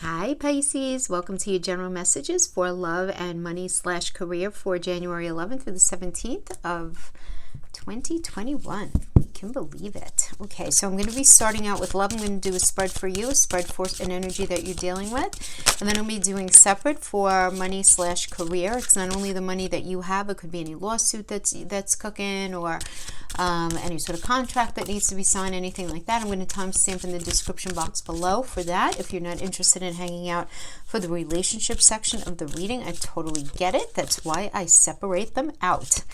Hi Pisces, welcome to your general messages for love and money / career for January 11th through the 17th of 2021. Can believe it. Okay, so I'm going to be starting out with love. I'm going to do a spread for you, a spread for an energy that you're dealing with, and then I'll be doing separate for money / career. It's not only the money that you have, it could be any lawsuit that's cooking, or any sort of contract that needs to be signed, anything like that. I'm going to timestamp in the description box below for that. If you're not interested in hanging out for the relationship section of the reading, I totally get it. That's why I separate them out.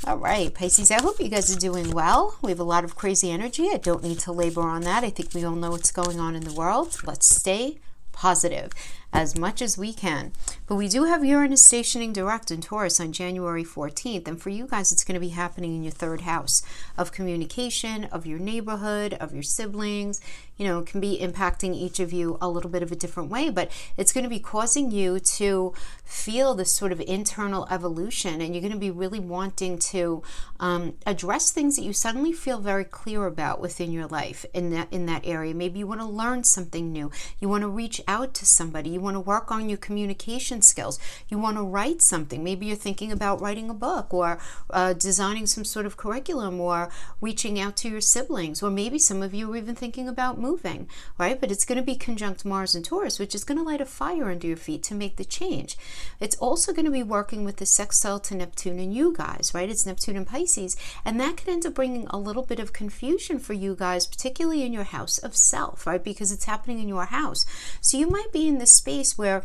All right, Pisces, I hope you guys are doing well. We have a lot of crazy energy. I don't need to labor on that. I think we all know what's going on in the world. Let's stay positive as much as we can. But we do have Uranus stationing direct in Taurus on January 14th. And for you guys, it's going to be happening in your third house of communication, of your neighborhood, of your siblings. You know, it can be impacting each of you a little bit of a different way, but it's going to be causing you to feel this sort of internal evolution, and you're going to be really wanting to address things that you suddenly feel very clear about within your life in that area. Maybe you want to learn something new. You want to reach out to somebody. You want to work on your communication skills. You want to write something. Maybe you're thinking about writing a book, or designing some sort of curriculum, or reaching out to your siblings, or maybe some of you are even thinking about moving, right? But it's going to be conjunct Mars and Taurus, which is going to light a fire under your feet to make the change. It's also going to be working with the sextile to Neptune and you guys, right? It's Neptune and Pisces, and that could end up bringing a little bit of confusion for you guys, particularly in your house of self, right? Because it's happening in your house. So you might be in this space where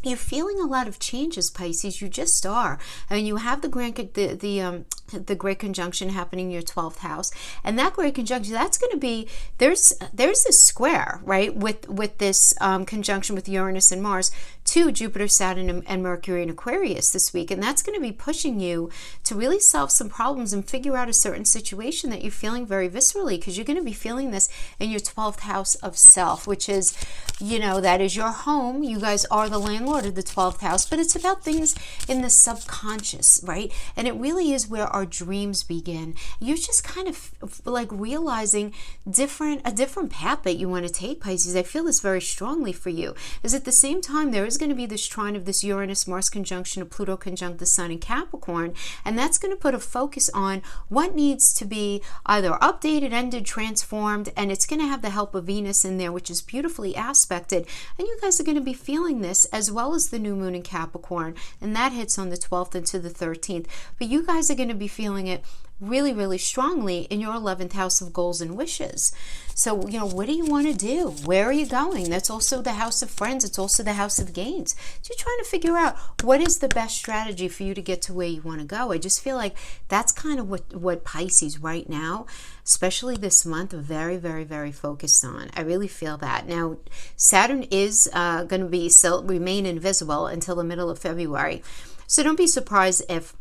you're feeling a lot of changes, Pisces. You just are. I mean, you have the great conjunction happening in your 12th house, and that great conjunction, that's going to be, there's this square, right, with this conjunction with Uranus and Mars to Jupiter, Saturn, and Mercury in Aquarius this week, and that's going to be pushing you to really solve some problems and figure out a certain situation that you're feeling very viscerally, because you're going to be feeling this in your 12th house of self, which is, you know, that is your home. You guys are the landlord of the 12th house, but it's about things in the subconscious, right? And it really is where our dreams begin. You're just kind of like realizing a different path that you want to take, Pisces. I feel this very strongly for you. Is at the same time, there is going to be this trine of this Uranus-Mars conjunction, a Pluto conjunct the Sun in Capricorn, and that's going to put a focus on what needs to be either updated, ended, transformed, and it's going to have the help of Venus in there, which is beautifully aspected. And you guys are going to be feeling this as well as the new moon in Capricorn, and that hits on the 12th into the 13th. But you guys are going to be feeling it really, really strongly in your 11th house of goals and wishes. So, you know, what do you want to do? Where are you going? That's also the house of friends. It's also the house of gains. So you're trying to figure out what is the best strategy for you to get to where you want to go. I just feel like that's kind of what Pisces right now, especially this month, are very, very, very focused on. I really feel that. Now, Saturn is going to remain invisible until the middle of February. So don't be surprised if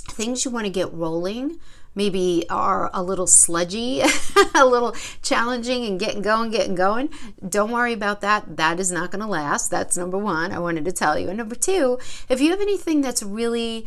things you want to get rolling maybe are a little sludgy, a little challenging, and getting going. Don't worry about that. That is not going to last. That's number one, I wanted to tell you. And number two, if you have anything that's really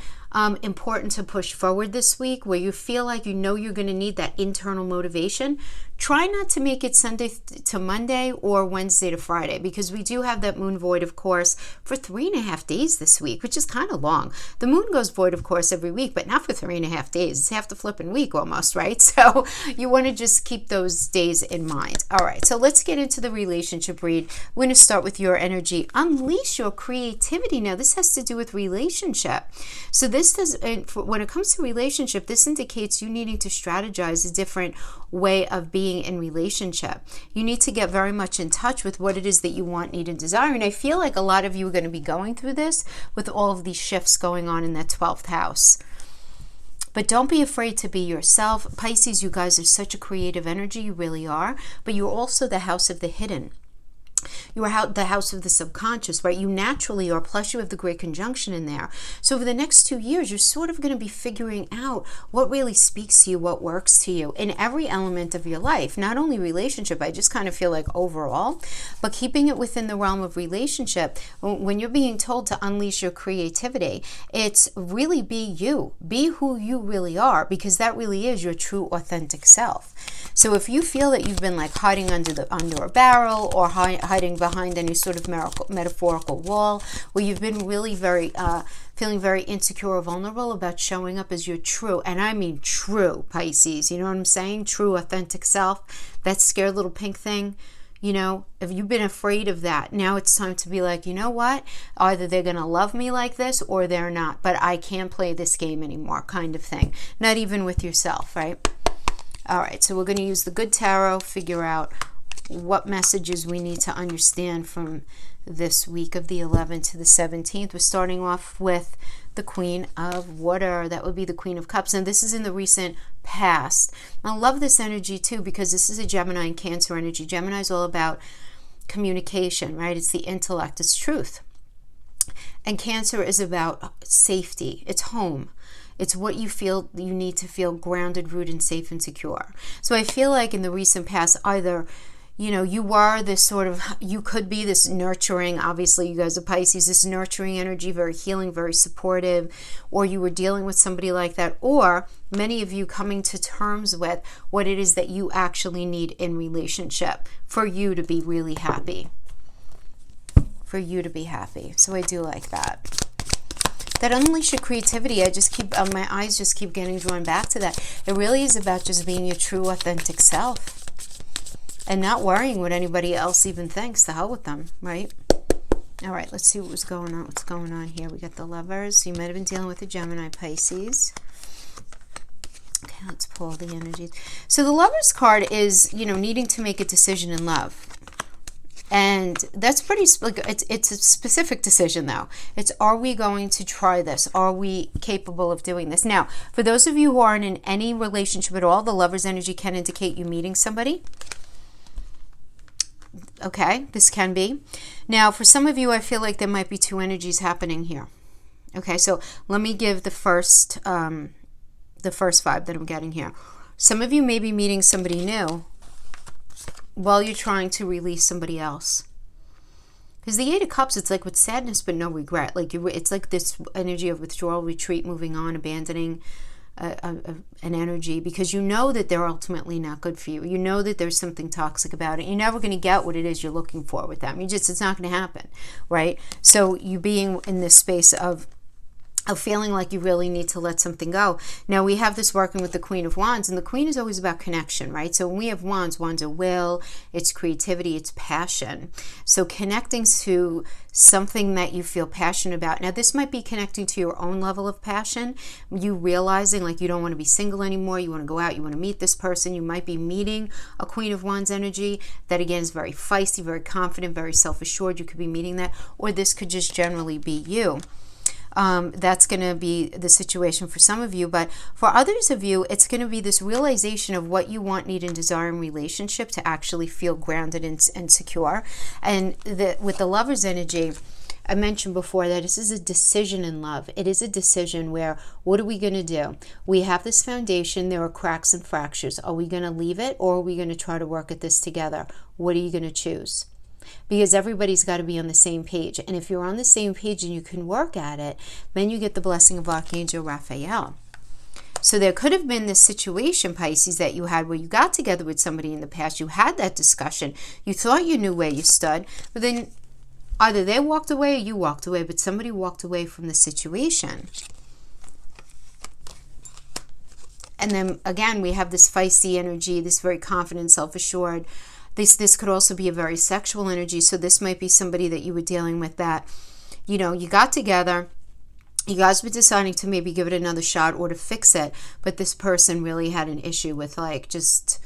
important to push forward this week, where you feel like you know you're going to need that internal motivation, try not to make it Sunday to Monday or Wednesday to Friday, because we do have that moon void, of course, for 3.5 days this week, which is kind of long. The moon goes void, of course, every week, but not for 3.5 days. It's half the flipping week almost, right? So you want to just keep those days in mind. All right, so let's get into the relationship read. We're going to start with your energy. Unleash your creativity. Now, this has to do with relationship. So this does, when it comes to relationship, this indicates you needing to strategize a different way of being in relationship. You need to get very much in touch with what it is that you want, need, and desire. And I feel like a lot of you are going to be going through this with all of these shifts going on in that 12th house. But don't be afraid to be yourself. Pisces, you guys are such a creative energy. You really are. But you're also the house of the hidden. You are the house of the subconscious, right? You naturally are, plus you have the great conjunction in there. So over the next 2 years, you're sort of going to be figuring out what really speaks to you, what works to you in every element of your life, not only relationship. I just kind of feel like overall, but keeping it within the realm of relationship. When you're being told to unleash your creativity, it's really be you. Be who you really are, because that really is your true authentic self. So if you feel that you've been like hiding under a barrel, or hiding behind any sort of metaphorical wall, where you've been really feeling very insecure or vulnerable about showing up as your true, and I mean true Pisces, you know what I'm saying? True authentic self, that scared little pink thing, you know, if you've been afraid of that, now it's time to be like, you know what? Either they're going to love me like this or they're not, but I can't play this game anymore, kind of thing. Not even with yourself, right? All right, so we're going to use the Good Tarot, figure out what messages we need to understand from this week of the 11th to the 17th. We're starting off with the Queen of Water. That would be the Queen of Cups. And this is in the recent past. I love this energy too, because this is a Gemini and Cancer energy. Gemini is all about communication, right? It's the intellect, it's truth. And Cancer is about safety. It's home. It's what you feel you need to feel grounded, rooted, safe, and secure. So I feel like in the recent past, either, you know, you were this sort of, you could be this nurturing, obviously you guys are Pisces, this nurturing energy, very healing, very supportive, or you were dealing with somebody like that, or many of you coming to terms with what it is that you actually need in relationship for you to be really happy. For you to be happy. So I do like that. That unleash your creativity, I just keep, my eyes just keep getting drawn back to that. It really is about just being your true authentic self. And not worrying what anybody else even thinks. The hell with them, right? All right, let's see what's going on. What's going on here? We got the Lovers. You might have been dealing with a Gemini, Pisces. Okay, let's pull the energies. So the Lovers card is, you know, needing to make a decision in love. And that's pretty, like, it's a specific decision though. It's, are we going to try this? Are we capable of doing this? Now, for those of you who aren't in any relationship at all, the Lovers energy can indicate you meeting somebody. Okay, this can be. Now, for some of you, I feel like there might be two energies happening here. Okay, so let me give the first vibe that I'm getting here. Some of you may be meeting somebody new while you're trying to release somebody else. Because the Eight of Cups, it's like with sadness but no regret. Like it's like this energy of withdrawal, retreat, moving on, abandoning an energy, because you know that they're ultimately not good for you. You know that there's something toxic about it. You're never going to get what it is you're looking for with them. It's not going to happen, right? So you being in this space of feeling like you really need to let something go. Now we have this working with the Queen of Wands, and the Queen is always about connection, right? So when we have Wands, Wands are will, it's creativity, it's passion. So connecting to something that you feel passionate about. Now this might be connecting to your own level of passion, you realizing like you don't want to be single anymore, you want to go out, you want to meet this person. You might be meeting a Queen of Wands energy that again is very feisty, very confident, very self-assured. You could be meeting that, or this could just generally be you. That's going to be the situation for some of you, but for others of you, it's going to be this realization of what you want, need, and desire in relationship to actually feel grounded and secure. And with the Lovers energy, I mentioned before that this is a decision in love. It is a decision where, what are we going to do? We have this foundation. There are cracks and fractures. Are we going to leave it, or are we going to try to work at this together? What are you going to choose? Because everybody's got to be on the same page. And if you're on the same page and you can work at it, then you get the blessing of Archangel Raphael. So there could have been this situation, Pisces, that you had where you got together with somebody in the past. You had that discussion. You thought you knew where you stood. But then either they walked away or you walked away. But somebody walked away from the situation. And then again, we have this feisty energy, this very confident, self-assured. This could also be a very sexual energy. So this might be somebody that you were dealing with that, you know, you got together, you guys were deciding to maybe give it another shot or to fix it, but this person really had an issue with like just,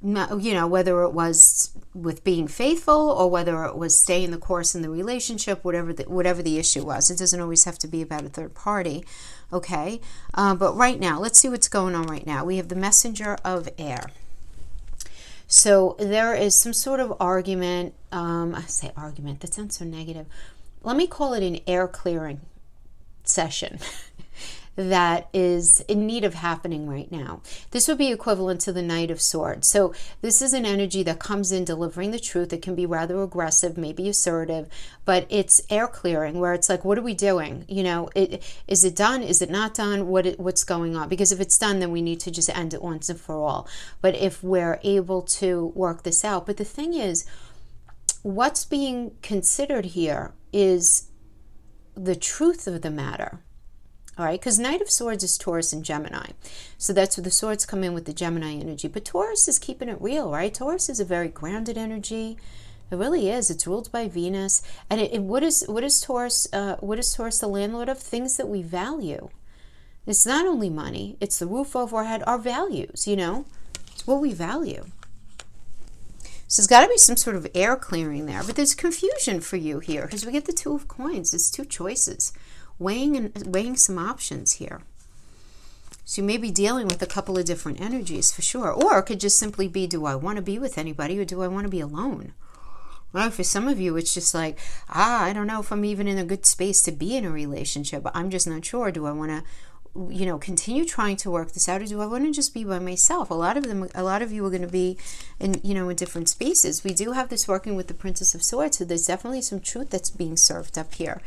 you know, whether it was with being faithful or whether it was staying the course in the relationship, whatever the issue was. It doesn't always have to be about a third party, okay? But right now, let's see what's going on right now. We have the Messenger of Air. So there is some sort of argument. I say argument, that sounds so negative. Let me call it an air clearing session. that is in need of happening right now. This would be equivalent to the Knight of Swords. So this is an energy that comes in delivering the truth. It can be rather aggressive, maybe assertive, but it's air clearing, where it's like, what are we doing? You know, is it done? Is it not done? What's going on? Because if it's done, then we need to just end it once and for all. But if we're able to work this out. But the thing is, what's being considered here is the truth of the matter. All right, because Knight of Swords is Taurus and Gemini. So that's where the swords come in with the Gemini energy. But Taurus is keeping it real, right? Taurus is a very grounded energy. It really is. It's ruled by Venus. And what is Taurus? What is Taurus the landlord of? Things that we value. It's not only money. It's the roof over our head. Our values, you know. It's what we value. So there's got to be some sort of air clearing there. But there's confusion for you here because we get the Two of Coins. It's two choices. Weighing some options here. So you may be dealing with a couple of different energies for sure. Or it could just simply be, do I want to be with anybody or do I want to be alone? Well, for some of you, it's just like, I don't know if I'm even in a good space to be in a relationship. I'm just not sure. Do I want to, you know, continue trying to work this out, or do I want to just be by myself? A lot of you are going to be in, you know, in different spaces. We do have this working with the Princess of Swords, so there's definitely some truth that's being served up here.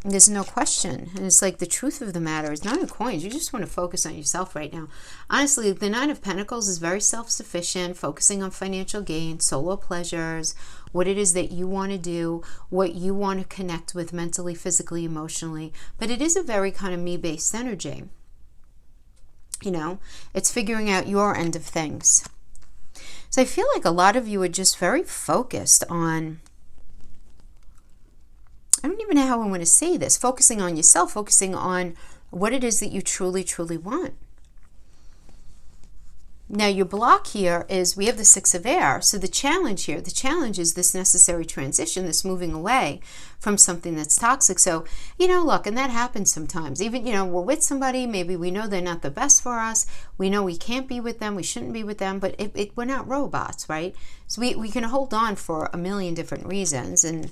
There's no question. And it's like the truth of the matter is not in coins. You just want to focus on yourself right now. Honestly, the Nine of Pentacles is very self-sufficient, focusing on financial gain, solo pleasures, what it is that you want to do, what you want to connect with mentally, physically, emotionally. But it is a very kind of me-based energy. You know, it's figuring out your end of things. So I feel like a lot of you are just very focused on, I don't even know how I want to say this, focusing on yourself, focusing on what it is that you truly, truly want. Now your block here is we have the Six of Air. So the challenge here, the challenge is this necessary transition, this moving away from something that's toxic. So, you know, look, and that happens sometimes. Even, you know, we're with somebody, maybe we know they're not the best for us. We know we can't be with them, we shouldn't be with them, but we're not robots, right? So we can hold on for a million different reasons, and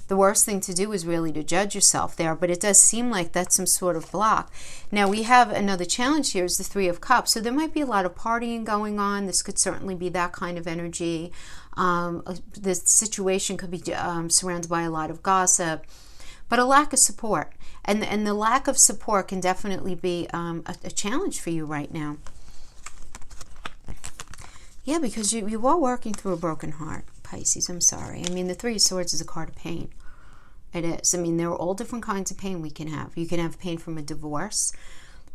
the worst thing to do is really to judge yourself there, but it does seem like that's some sort of block. Now we have another challenge here is the Three of Cups. So there might be a lot of partying going on. This could certainly be that kind of energy. The situation could be surrounded by a lot of gossip, but a lack of support. And the lack of support can definitely be a challenge for you right now. Yeah, because you are working through a broken heart, Pisces. I'm sorry. I mean, the Three of Swords is a card of pain. It is. I mean, there are all different kinds of pain we can have. You can have pain from a divorce,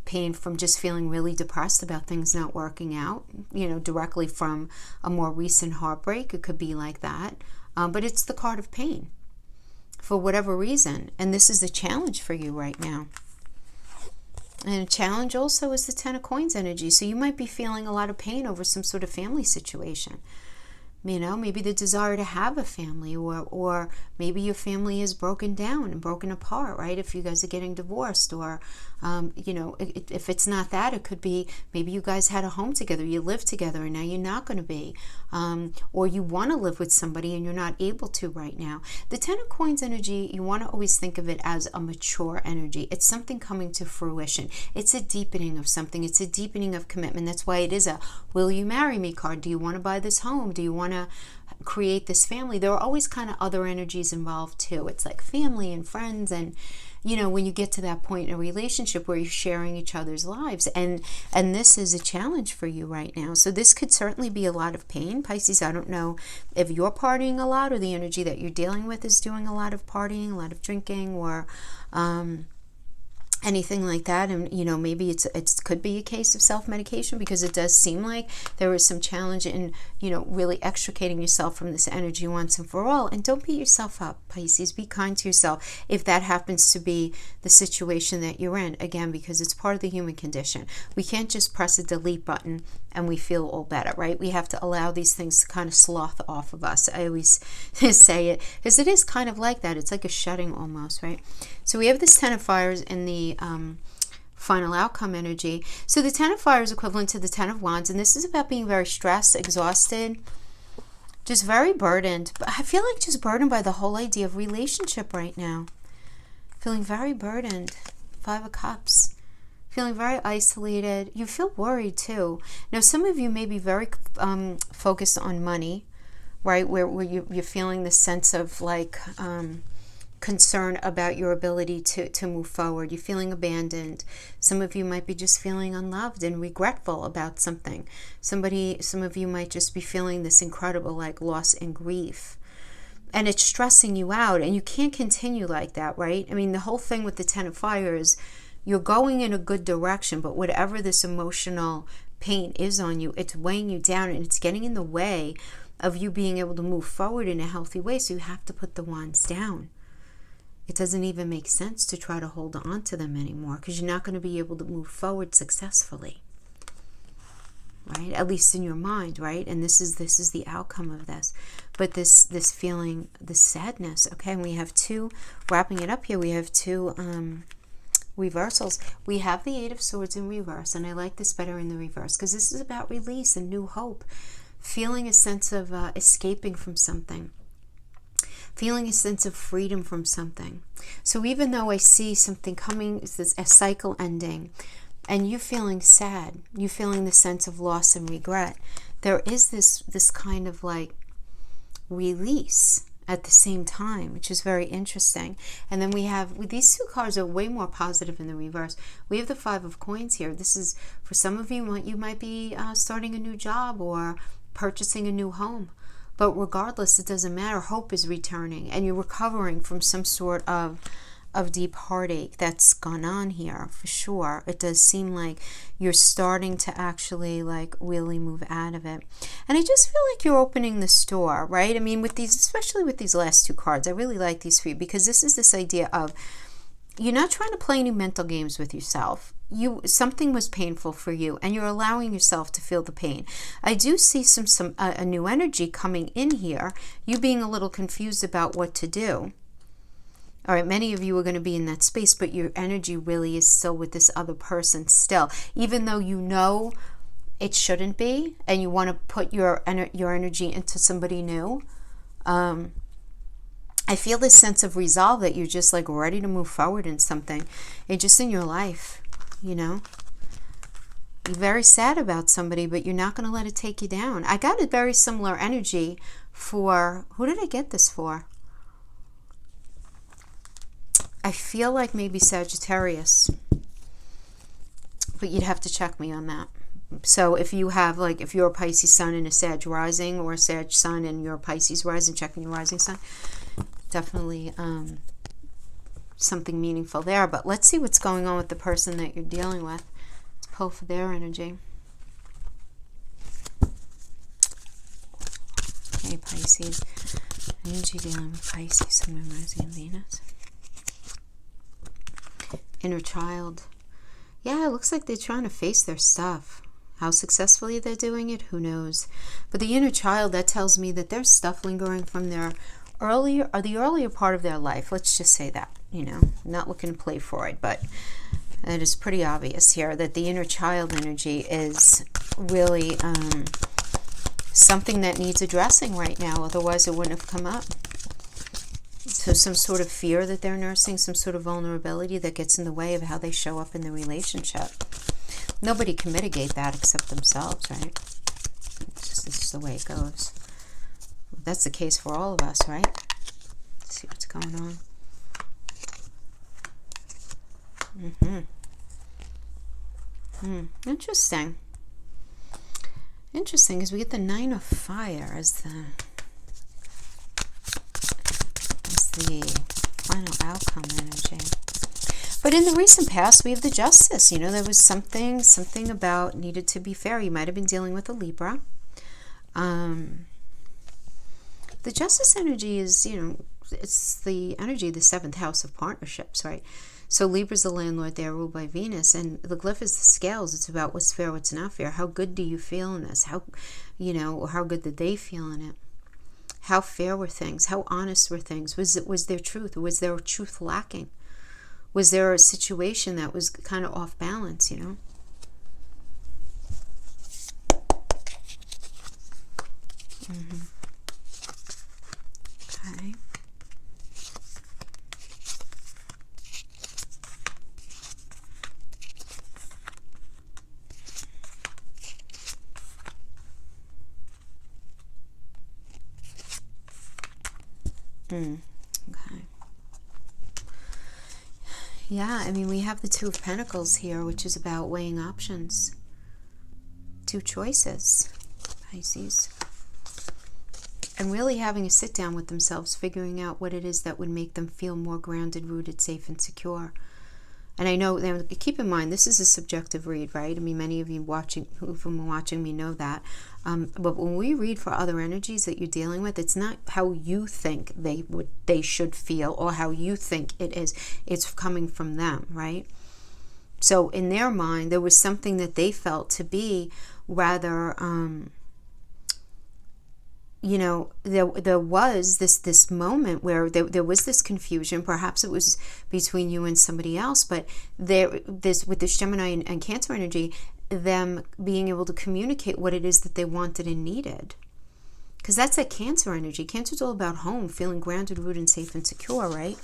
pain from just feeling really depressed about things not working out, you know, directly from a more recent heartbreak. It could be like that. But it's the card of pain for whatever reason. And this is a challenge for you right now. And a challenge also is the Ten of Coins energy. So you might be feeling a lot of pain over some sort of family situation. You know, maybe the desire to have a family, or maybe your family is broken down and broken apart, right? If you guys are getting divorced, or, you know, if it's not that, it could be maybe you guys had a home together, you lived together, and now you're not going to be. Or you want to live with somebody and you're not able to right now. The Ten of Coins energy, you want to always think of it as a mature energy. It's something coming to fruition. It's a deepening of something. It's a deepening of commitment. That's why it is a will you marry me card. Do you want to buy this home? Do you want to create this family? There are always kind of other energies involved too. It's like family and friends, and you know, when you get to that point in a relationship where you're sharing each other's lives, and this is a challenge for you right now. So this could certainly be a lot of pain, Pisces. I don't know if you're partying a lot, or the energy that you're dealing with is doing a lot of partying, a lot of drinking, or anything like that. And you know, maybe it could be a case of self-medication, because it does seem like there is some challenge in, you know, really extricating yourself from this energy once and for all. And don't beat yourself up, Pisces. Be kind to yourself if that happens to be the situation that you're in, again, because it's part of the human condition. We can't just press a delete button and we feel all better, right? We have to allow these things to kind of slough off of us. I always say it, because it is kind of like that. It's like a shutting almost, right? So we have this Ten of Fires in the final outcome energy. So the Ten of Fire is equivalent to the Ten of Wands, and this is about being very stressed, exhausted, just very burdened. But I feel like just burdened by the whole idea of relationship right now. Feeling very burdened. Five of Cups. feeling very isolated. You feel worried too. Now, some of you may be very focused on money, right? Where you're feeling this sense of like concern about your ability to move forward. You're feeling abandoned. Some of you might be just feeling unloved and regretful about something. Some of you might just be feeling this incredible like loss and grief. And it's stressing you out, and you can't continue like that, right? I mean, the whole thing with the Ten of Fire is you're going in a good direction, but whatever this emotional pain is on you, it's weighing you down, and it's getting in the way of you being able to move forward in a healthy way. So you have to put the wands down. It doesn't even make sense to try to hold on to them anymore, because you're not going to be able to move forward successfully, right? At least in your mind, right? And this is the outcome of this. But this feeling, this sadness, okay? And we have two, wrapping it up here, we have two reversals. We have the Eight of Swords in reverse, and I like this better in the reverse, because this is about release and new hope, feeling a sense of escaping from something, feeling a sense of freedom from something. So even though I see something coming, it's a cycle ending, and you feeling sad, you feeling the sense of loss and regret, there is this kind of like release at the same time, which is very interesting. And then we have, these two cards are way more positive in the reverse. We have the Five of Coins here. This is, for some of you, you might be starting a new job or purchasing a new home. But regardless, it doesn't matter. Hope is returning, and you're recovering from some sort of deep heartache that's gone on here, for sure. It does seem like you're starting to actually like really move out of it. And I just feel like you're opening the store, right? I mean, with these, especially with these last two cards, I really like these for you, because this is this idea of you're not trying to play any mental games with yourself. Something was painful for you, and you're allowing yourself to feel the pain. I do see a new energy coming in here, you being a little confused about what to do. All right, many of you are going to be in that space, but your energy really is still with this other person still. Even though you know it shouldn't be, and you want to put your energy into somebody new, I feel this sense of resolve that you're just like ready to move forward in something. And just in your life, you know. You're very sad about somebody, but you're not going to let it take you down. I got a very similar energy for, who did I get this for? I feel like maybe Sagittarius, but you'd have to check me on that. So if you have, like, if you're a Pisces sun and a Sag rising, or a Sag sun and you're a Pisces rising, checking your rising sun, definitely something meaningful there. But let's see what's going on with the person that you're dealing with. Let's pull for their energy. Okay, Pisces. Energy dealing with Pisces, Sun, Moon, Rising, and Venus. Inner child. Yeah, it looks like they're trying to face their stuff. How successfully they're doing it, who knows? But the inner child, that tells me that there's stuff lingering from their earlier, or the earlier part of their life. Let's just say that, you know, I'm not looking to play Freud, but it is pretty obvious here that the inner child energy is really something that needs addressing right now. Otherwise, it wouldn't have come up. So some sort of fear that they're nursing, some sort of vulnerability that gets in the way of how they show up in the relationship. Nobody can mitigate that except themselves, right? It's just the way it goes. That's the case for all of us, right? Let's see what's going on. Interesting. Interesting, because we get the Nine of Fire as the final outcome energy. But in the recent past, we have the Justice. You know, there was something about needed to be fair. You might have been dealing with a Libra. The Justice energy is, you know, it's the energy of the 7th house of partnerships, right? So Libra's the landlord there, ruled by Venus, and the glyph is the scales. It's about what's fair, what's not fair. How good do you feel in this? How, you know, or how good did they feel in it? How fair were things? How honest were things? Was there truth? Was there truth lacking? Was there a situation that was kind of off balance, you know? Okay. Okay. Yeah, I mean, we have the Two of Pentacles here, which is about weighing options. Two choices, Pisces. And really having a sit down with themselves, figuring out what it is that would make them feel more grounded, rooted, safe, and secure. And I know, keep in mind, this is a subjective read, right? I mean, many of you who've been watching me know that. But when we read for other energies that you're dealing with, it's not how you think they should feel or how you think it is. It's coming from them, right? So in their mind, there was something that they felt to be rather... you know, there was this moment where there was this confusion. Perhaps it was between you and somebody else, but with this Gemini and Cancer energy, them being able to communicate what it is that they wanted and needed. Because that's that Cancer energy. Cancer's all about home, feeling grounded, rooted, and safe and secure, right?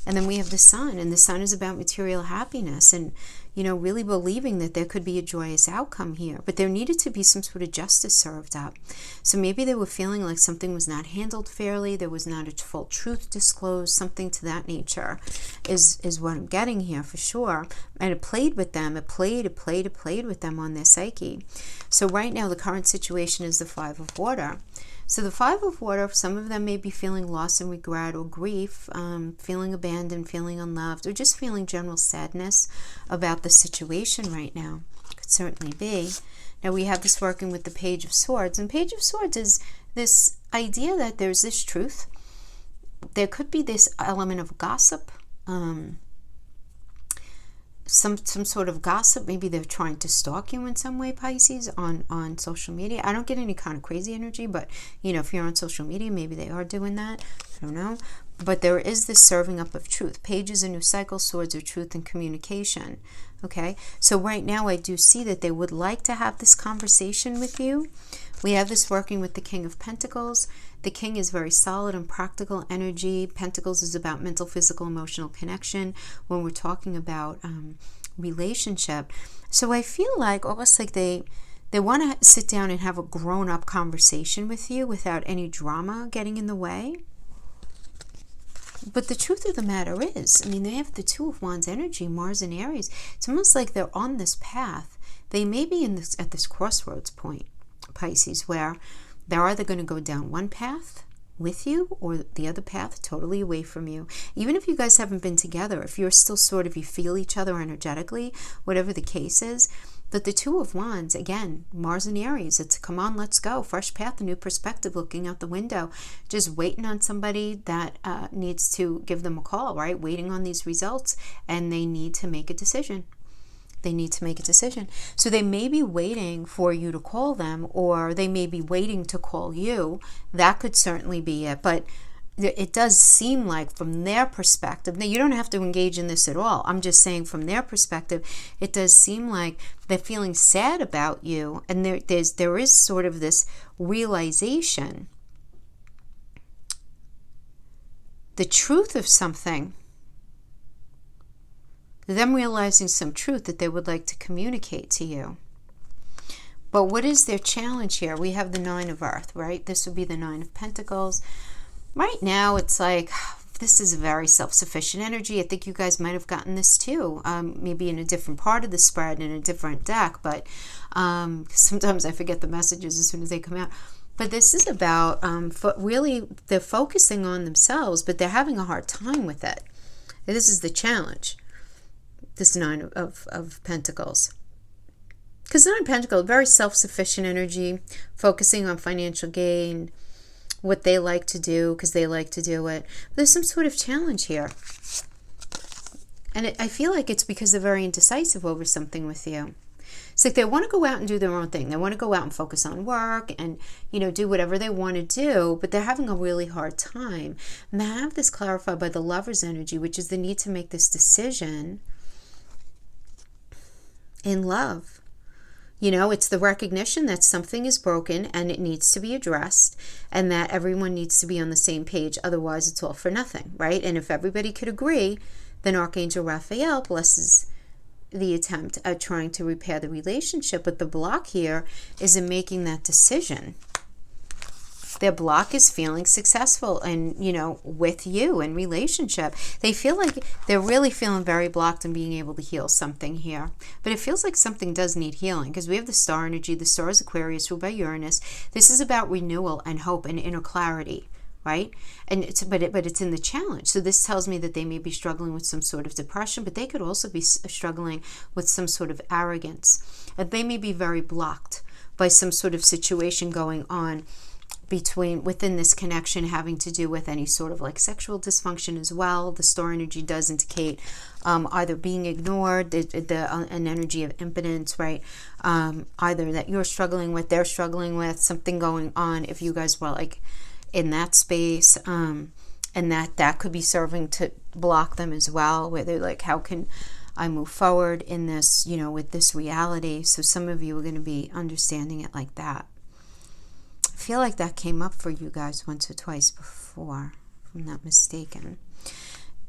And then we have the Sun, and the Sun is about material happiness and, you know, really believing that there could be a joyous outcome here. But there needed to be some sort of justice served up. So maybe they were feeling like something was not handled fairly, there was not a full truth disclosed, something to that nature is what I'm getting here for sure. And it played with them, it played with them on their psyche. So right now the current situation is the Five of Water. So the Five of Water, some of them may be feeling loss and regret or grief, feeling abandoned, feeling unloved, or just feeling general sadness about the situation right now. Could certainly be. Now we have this working with the Page of Swords. And Page of Swords is this idea that there's this truth. There could be this element of gossip. Some sort of gossip. Maybe they're trying to stalk you in some way, Pisces, on social media. I don't get any kind of crazy energy, but, you know, if you're on social media, maybe they are doing that. I don't know. But there is this serving up of truth. Page is a new cycle. Swords are truth and communication. Okay? So right now I do see that they would like to have this conversation with you. We have this working with the King of Pentacles. The King is very solid and practical energy. Pentacles is about mental, physical, emotional connection when we're talking about relationship. So I feel like almost like they want to sit down and have a grown-up conversation with you without any drama getting in the way. But the truth of the matter is, I mean, they have the Two of Wands energy, Mars and Aries. It's almost like they're on this path. They may be at this crossroads point, Pisces, where they're either going to go down one path with you or the other path totally away from you. Even if you guys haven't been together, if you're still sort of, you feel each other energetically, whatever the case is. But the Two of Wands, again, Mars and Aries, it's come on, let's go. Fresh path, a new perspective, looking out the window, just waiting on somebody that needs to give them a call, right? Waiting on these results, and they need to make a decision. They need to make a decision. So they may be waiting for you to call them, or they may be waiting to call you. That could certainly be it. But it does seem like from their perspective, now you don't have to engage in this at all. I'm just saying from their perspective, it does seem like they're feeling sad about you. And there is sort of this realization, the truth of something, them realizing some truth that they would like to communicate to you. But what is their challenge here? We have the Nine of Earth, right? This would be the Nine of Pentacles. Right now, it's like, this is a very self-sufficient energy. I think you guys might have gotten this too, maybe in a different part of the spread, in a different deck, but sometimes I forget the messages as soon as they come out. But this is about, really, they're focusing on themselves, but they're having a hard time with it. This is the challenge. This Nine of Pentacles. Because Nine of Pentacles, very self-sufficient energy, focusing on financial gain, what they like to do because they like to do it. But there's some sort of challenge here. And I feel like it's because they're very indecisive over something with you. It's like they want to go out and do their own thing. They want to go out and focus on work and, you know, do whatever they want to do, but they're having a really hard time. And I have this clarified by the Lover's energy, which is the need to make this decision in love. You know, it's the recognition that something is broken and it needs to be addressed, and that everyone needs to be on the same page. Otherwise, it's all for nothing, right? And if everybody could agree, then Archangel Raphael blesses the attempt at trying to repair the relationship. But the block here is in making that decision. Their block is feeling successful and, you know, with you in relationship. They feel like they're really feeling very blocked and being able to heal something here. But it feels like something does need healing because we have the star energy. The star is Aquarius, ruled by Uranus. This is about renewal and hope and inner clarity, right? And but it's in the challenge. So this tells me that they may be struggling with some sort of depression, but they could also be struggling with some sort of arrogance. They may be very blocked by some sort of situation going on within this connection, having to do with any sort of like sexual dysfunction as well. The star energy does indicate either being ignored, an energy of impotence, right? Either that you're struggling with, they're struggling with, something going on if you guys were like in that space, and that could be serving to block them as well, where they're like, how can I move forward in this, you know, with this reality? So some of you are going to be understanding it like that. I feel like that came up for you guys once or twice before, if I'm not mistaken.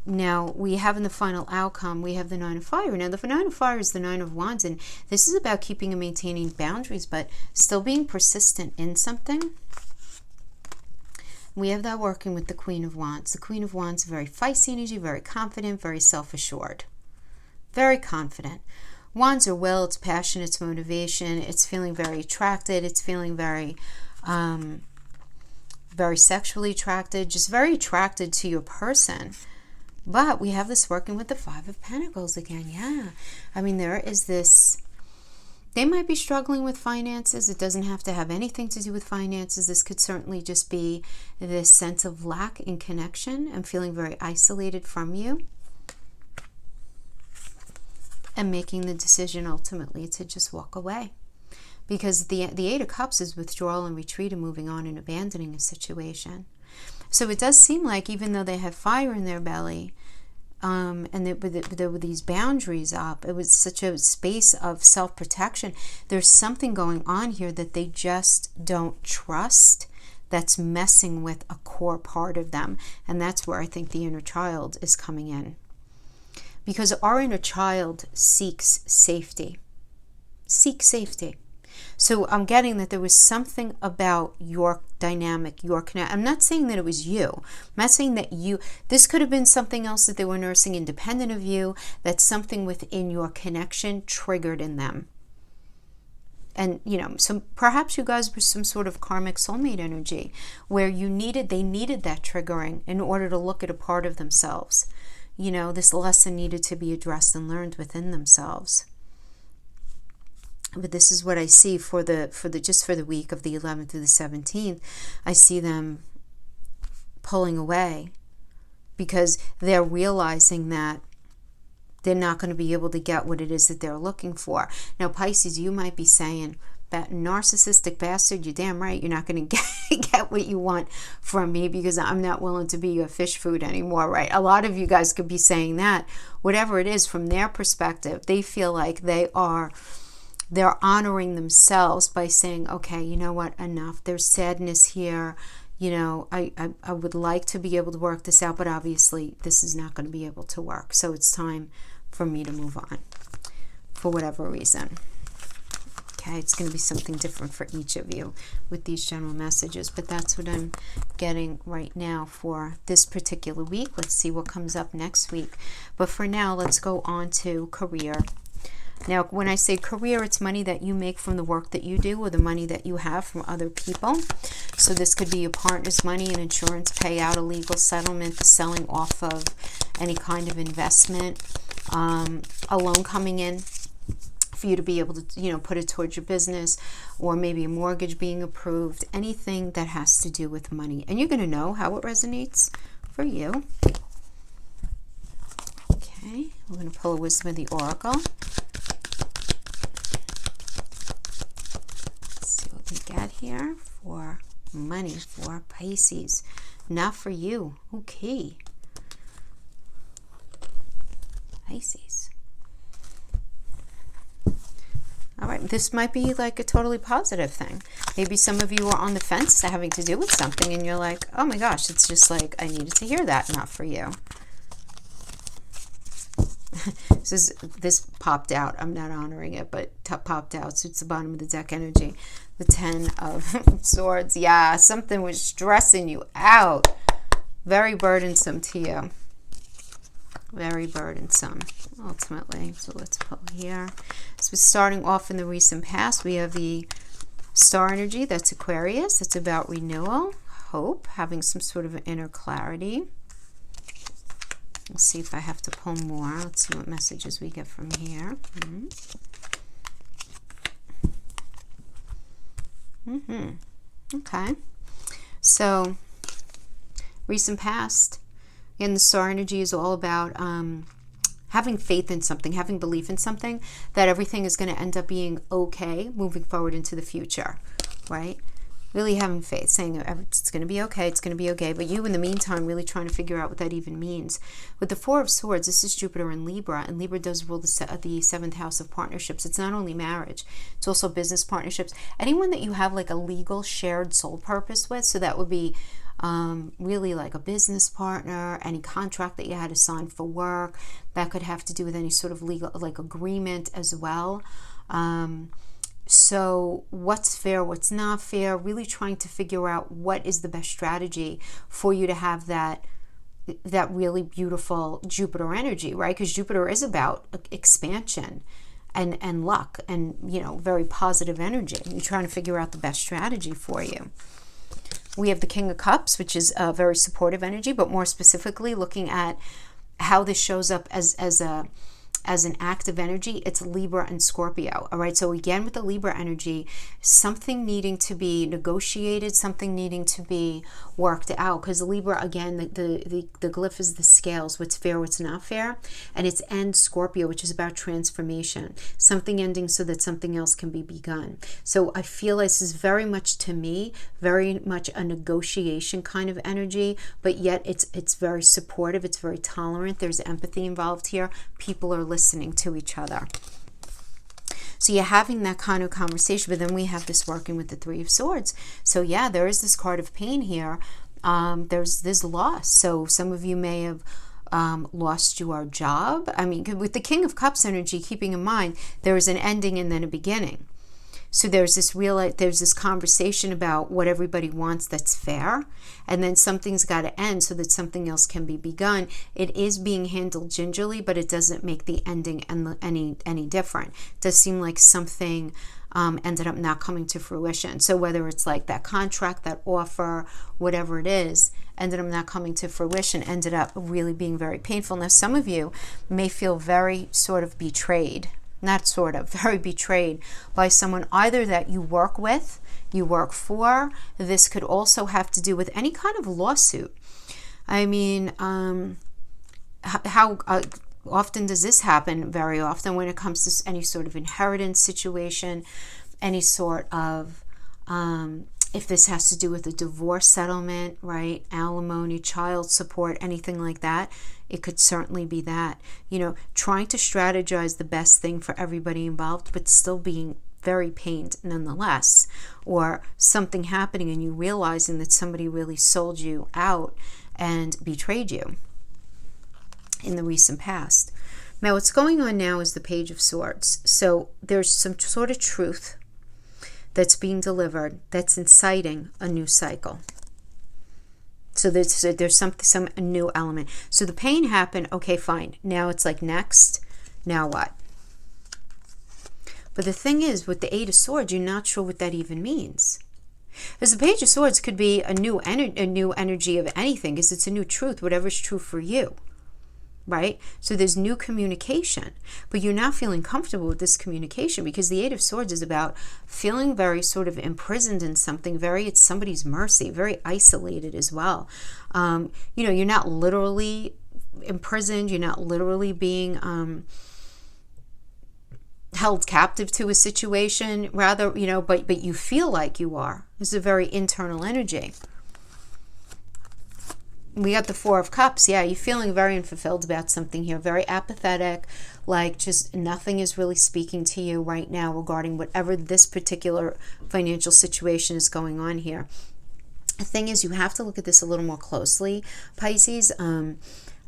Now, we have in the final outcome, we have the Nine of Fire. Now, the Nine of Fire is the Nine of Wands, and this is about keeping and maintaining boundaries, but still being persistent in something. We have that working with the Queen of Wands. The Queen of Wands, very feisty energy, very confident, very self-assured. Very confident. Wands are will, it's passion, it's motivation, it's feeling very attracted, it's feeling very sexually attracted, just very attracted to your person. But we have this working with the Five of Pentacles again. Yeah. I mean, there is this, they might be struggling with finances. It doesn't have to have anything to do with finances. This could certainly just be this sense of lack in connection and feeling very isolated from you. And making the decision ultimately to just walk away. Because the Eight of Cups is withdrawal and retreat and moving on and abandoning a situation. So it does seem like even though they have fire in their belly, and there were these boundaries up, it was such a space of self-protection. There's something going on here that they just don't trust, that's messing with a core part of them. And that's where I think the inner child is coming in. Because our inner child seeks safety. Seeks safety. So I'm getting that there was something about your dynamic, your connect. I'm not saying that it was you. I'm not saying that this could have been something else that they were nursing independent of you, that something within your connection triggered in them. And, you know, so perhaps you guys were some sort of karmic soulmate energy where they needed that triggering in order to look at a part of themselves. You know, this lesson needed to be addressed and learned within themselves. But this is what I see for the week of the 11th through the 17th. I see them pulling away because they're realizing that they're not going to be able to get what it is that they're looking for. Now, Pisces, you might be saying, that narcissistic bastard, you're damn right you're not going to get what you want from me because I'm not willing to be your fish food anymore, right? A lot of you guys could be saying that. Whatever it is, from their perspective, they feel like they're honoring themselves by saying, okay, you know what, enough. There's sadness here. You know, I would like to be able to work this out, but obviously this is not going to be able to work. So it's time for me to move on for whatever reason. Okay, it's going to be something different for each of you with these general messages, but that's what I'm getting right now for this particular week. Let's see what comes up next week. But for now, let's go on to career. Now, when I say career, it's money that you make from the work that you do or the money that you have from other people. So this could be your partner's money, an insurance payout, a legal settlement, the selling off of any kind of investment, a loan coming in for you to be able to, you know, put it towards your business, or maybe a mortgage being approved, anything that has to do with money. And you're going to know how it resonates for you. Okay, we're going to pull a Wisdom of the Oracle. Let's see what we got here for money for Pisces. Not for you. Okay. Pisces. All right, this might be like a totally positive thing. Maybe some of you are on the fence to having to do with something and you're like, oh my gosh, it's just like, I needed to hear that, not for you. this popped out. I'm not honoring it, but popped out. So it's the bottom of the deck energy. The 10 of Swords. Yeah, something was stressing you out. Very burdensome to you. Very burdensome, ultimately. So let's pull here. So starting off in the recent past, we have the star energy. That's Aquarius. That's about renewal, hope, having some sort of inner clarity. We'll see if I have to pull more. Let's see what messages we get from here. Okay. So, recent past. Again, the star energy is all about having faith in something, having belief in something, that everything is going to end up being okay moving forward into the future, right? Really having faith, saying it's going to be okay, it's going to be okay. But you, in the meantime, really trying to figure out what that even means. With the Four of Swords, this is Jupiter in Libra, and Libra does rule the 7th house of partnerships. It's not only marriage, it's also business partnerships. Anyone that you have like a legal shared soul purpose with, so that would be really like a business partner, any contract that you had to sign for work, that could have to do with any sort of legal like agreement as well. So what's fair, what's not fair, really trying to figure out what is the best strategy for you to have that really beautiful Jupiter energy, right? Because Jupiter is about expansion and luck and, you know, very positive energy. You're trying to figure out the best strategy for you. We have the King of Cups, which is a very supportive energy, but more specifically looking at how this shows up as an active energy. It's Libra and Scorpio. All right. So again, with the Libra energy, something needing to be negotiated, something needing to be worked out. Because Libra, again, the glyph is the scales, what's fair, what's not fair. And it's end Scorpio, which is about transformation, something ending so that something else can be begun. So I feel this is very much, to me, very much a negotiation kind of energy, but yet it's very supportive. It's very tolerant. There's empathy involved here. People are listening to each other. So you're having that kind of conversation, but then we have this working with the Three of Swords. So yeah, there is this card of pain here. There's loss. So some of you may have lost your job. I mean, with the King of Cups energy, keeping in mind there is an ending and then a beginning. So there's this conversation about what everybody wants that's fair, and then something's got to end so that something else can be begun. It is being handled gingerly, but it doesn't make the ending any different. It does seem like something ended up not coming to fruition. So whether it's like that contract, that offer, whatever it is, ended up not coming to fruition, ended up really being very painful. Now, some of you may feel very sort of betrayed. Not sort of, very betrayed by someone either that you work with, you work for. This could also have to do with any kind of lawsuit. I mean, how often does this happen? Very often when it comes to any sort of inheritance situation, any sort of, if this has to do with a divorce settlement, right? Alimony, child support, anything like that. It could certainly be that, you know, trying to strategize the best thing for everybody involved, but still being very pained nonetheless, or something happening and you realizing that somebody really sold you out and betrayed you in the recent past. Now, what's going on now is the Page of Swords. So there's some sort of truth that's being delivered that's inciting a new cycle. So there's some new element. So the pain happened. Okay, fine. Now it's like, next. Now what? But the thing is, with the Eight of Swords, you're not sure what that even means. Because the Page of Swords could be a new energy of anything, because it's a new truth, whatever's true for you. Right? So there's new communication, but you're not feeling comfortable with this communication because the Eight of Swords is about feeling very sort of imprisoned in something, it's somebody's mercy, very isolated as well. You know, you're not literally imprisoned, you're not literally being held captive to a situation, rather, you know, but you feel like you are. It's a very internal energy. We got the Four of Cups. Yeah, you're feeling very unfulfilled about something here. Very apathetic, like just nothing is really speaking to you right now regarding whatever this particular financial situation is going on here. The thing is, you have to look at this a little more closely, Pisces. I'm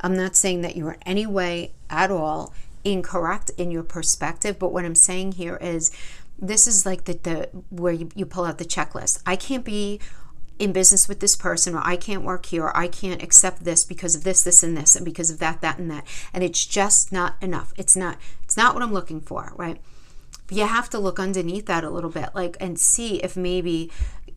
not saying that you're in any way at all incorrect in your perspective. But what I'm saying here is, this is like the where you pull out the checklist. I can't be in business with this person, or I can't work here, or I can't accept this because of this, this, and this, and because of that, that, and that. And it's just not enough. It's not what I'm looking for, right? But you have to look underneath that a little bit, like, and see if maybe,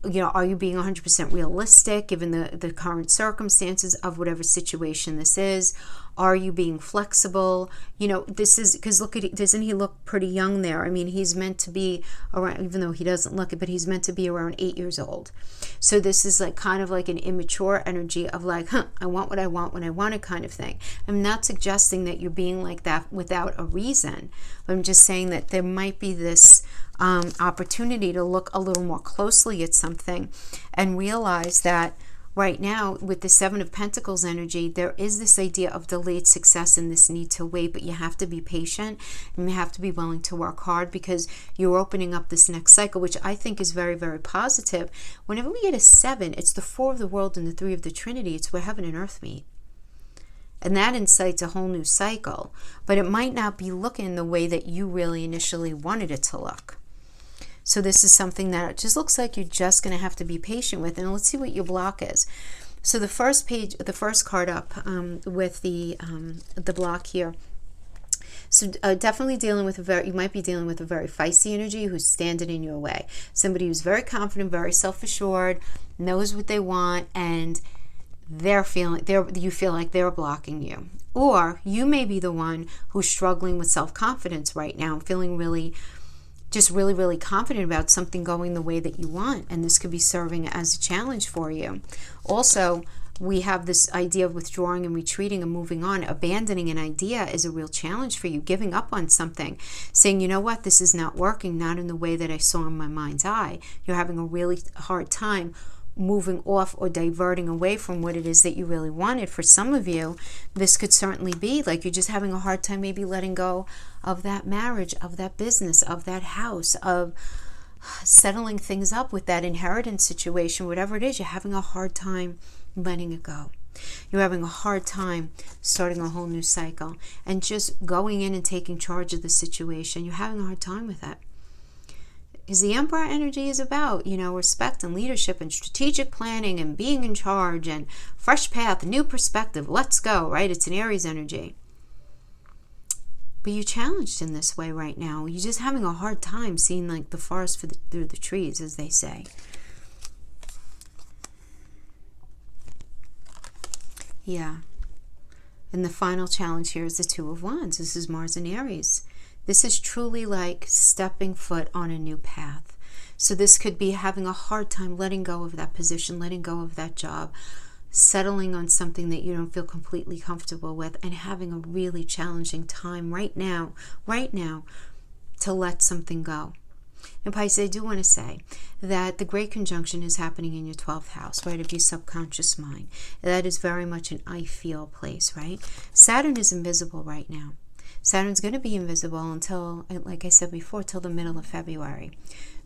are you being 100% realistic given the current circumstances of whatever situation this is? Are you being flexible? This is because look at, doesn't he look pretty young there? I mean, he's meant to be around, even though he doesn't look it, but he's meant to be around 8 years old. So this is like kind of like an immature energy of like, I want what I want when I want it kind of thing. I'm not suggesting that you're being like that without a reason. I'm just saying that there might be this opportunity to look a little more closely at something and realize that right now, with the Seven of Pentacles energy, there is this idea of delayed success and this need to wait, but you have to be patient and you have to be willing to work hard, because you're opening up this next cycle, which I think is very, very positive. Whenever we get a 7, it's the 4 of the world and the 3 of the Trinity. It's where heaven and earth meet. And that incites a whole new cycle, but it might not be looking the way that you really initially wanted it to look. So this is something that just looks like you're just going to have to be patient with. And let's see what your block is. So the first page, the first card up with the block here. So definitely dealing with you might be dealing with a very feisty energy who's standing in your way. Somebody who's very confident, very self-assured, knows what they want, and you feel like they're blocking you. Or you may be the one who's struggling with self-confidence right now, feeling really confident about something going the way that you want, and this could be serving as a challenge for you. Also, we have this idea of withdrawing and retreating and moving on. Abandoning an idea is a real challenge for you, giving up on something, saying, you know what, this is not working, not in the way that I saw in my mind's eye. You're having a really hard time moving off or diverting away from what it is that you really wanted. For some of you, this could certainly be like you're just having a hard time maybe letting go of that marriage, of that business, of that house, of settling things up with that inheritance situation, whatever it is. You're having a hard time letting it go. You're having a hard time starting a whole new cycle and just going in and taking charge of the situation. You're having a hard time with that. Because the Emperor energy is about, respect and leadership and strategic planning and being in charge and fresh path, new perspective, let's go, right? It's an Aries energy. But you're challenged in this way right now. You're just having a hard time seeing like the forest through the trees, as they say. Yeah. And the final challenge here is the Two of Wands. This is Mars and Aries. This is truly like stepping foot on a new path. So this could be having a hard time letting go of that position, letting go of that job, settling on something that you don't feel completely comfortable with, and having a really challenging time right now to let something go. And Pisces, I do want to say that the Great Conjunction is happening in your 12th house, right, of your subconscious mind. That is very much an I feel place, right? Saturn is invisible right now. Saturn's going to be invisible until, like I said before, till the middle of February.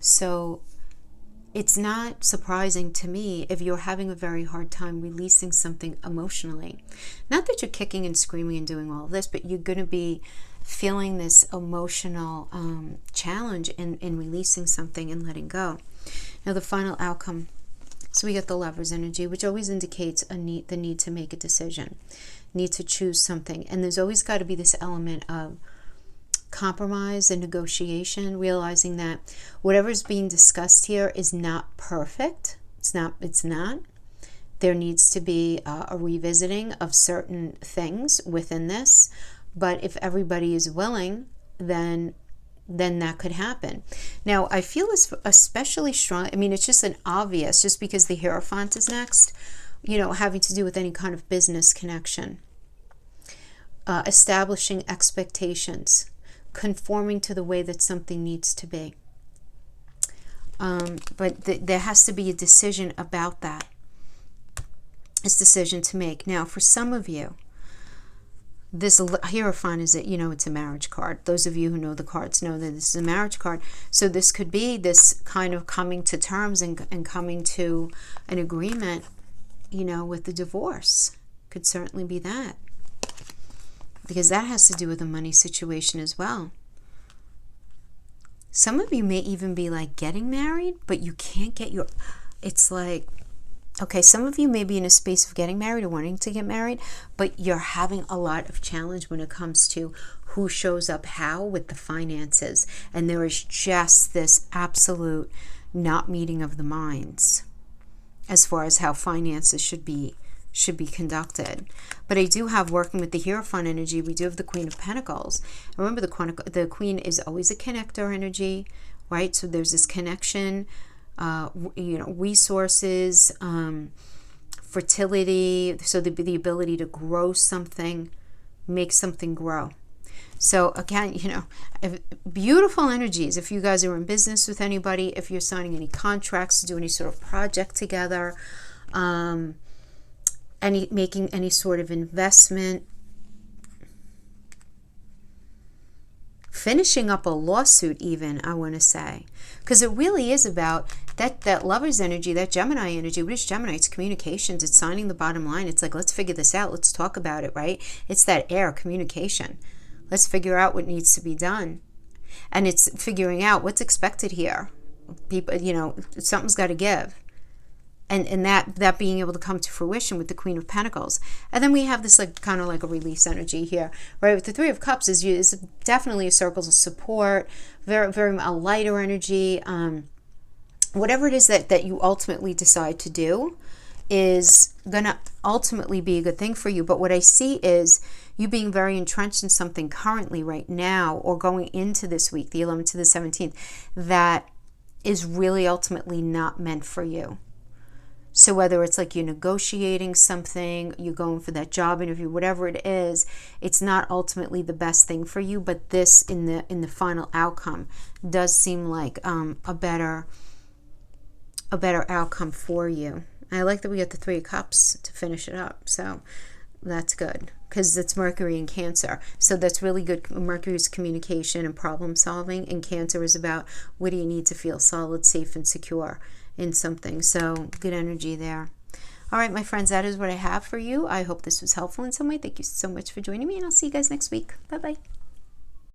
So it's not surprising to me if you're having a very hard time releasing something emotionally. Not that you're kicking and screaming and doing all of this, but you're going to be feeling this emotional challenge in releasing something and letting go. Now the final outcome. So we get the Lover's energy, which always indicates the need to make a decision, need to choose something. And there's always got to be this element of compromise and negotiation, realizing that whatever is being discussed here is not perfect. It's not. There needs to be a revisiting of certain things within this. But if everybody is willing, then that could happen. Now, I feel this especially strong. I mean, it's just an obvious, just because the Hierophant is next, having to do with any kind of business connection. Establishing expectations, conforming to the way that something needs to be. But there has to be a decision about that. This decision to make. Now, for some of you, this Hierophant is it's a marriage card. Those of you who know the cards know that this is a marriage card. So this could be this kind of coming to terms and coming to an agreement, with the divorce. Could certainly be that. because that has to do with the money situation as well. Some of you may even be like getting married, but you can't get your, it's like, okay, some of you may be in a space of getting married or wanting to get married, but you're having a lot of challenge when it comes to who shows up how with the finances. And there is just this absolute not meeting of the minds as far as how finances should be conducted. But I do have, working with the Hierophant energy, we do have the Queen of Pentacles. Remember, the Queen is always a connector energy, right? So there's this connection, resources, fertility, so the ability to grow something, make something grow. So again, beautiful energies. If you guys are in business with anybody, if you're signing any contracts to do any sort of project together, making any sort of investment, finishing up a lawsuit even, I want to say. Because it really is about that Lover's energy, that Gemini energy. What is Gemini? It's communications. It's signing the bottom line. It's like, let's figure this out. Let's talk about it, right? It's that air, communication. Let's figure out what needs to be done. And it's figuring out what's expected here. People, something's got to give. And that being able to come to fruition with the Queen of Pentacles. And then we have this kind of like a release energy here, right? With the Three of Cups is definitely a circles of support, very, very a lighter energy. Whatever it is that you ultimately decide to do is going to ultimately be a good thing for you. But what I see is you being very entrenched in something currently right now, or going into this week, the 11th to the 17th, that is really ultimately not meant for you. So whether it's like you're negotiating something, you're going for that job interview, whatever it is, it's not ultimately the best thing for you. But this, in the final outcome, does seem like a better outcome for you. I like that we got the Three of Cups to finish it up. So that's good, because it's Mercury in Cancer. So that's really good. Mercury is communication and problem solving, and Cancer is about what do you need to feel solid, safe, and secure in something. So good energy there. All right, my friends, that is what I have for you. I hope this was helpful in some way. Thank you so much for joining me, and I'll see you guys next week. Bye-bye.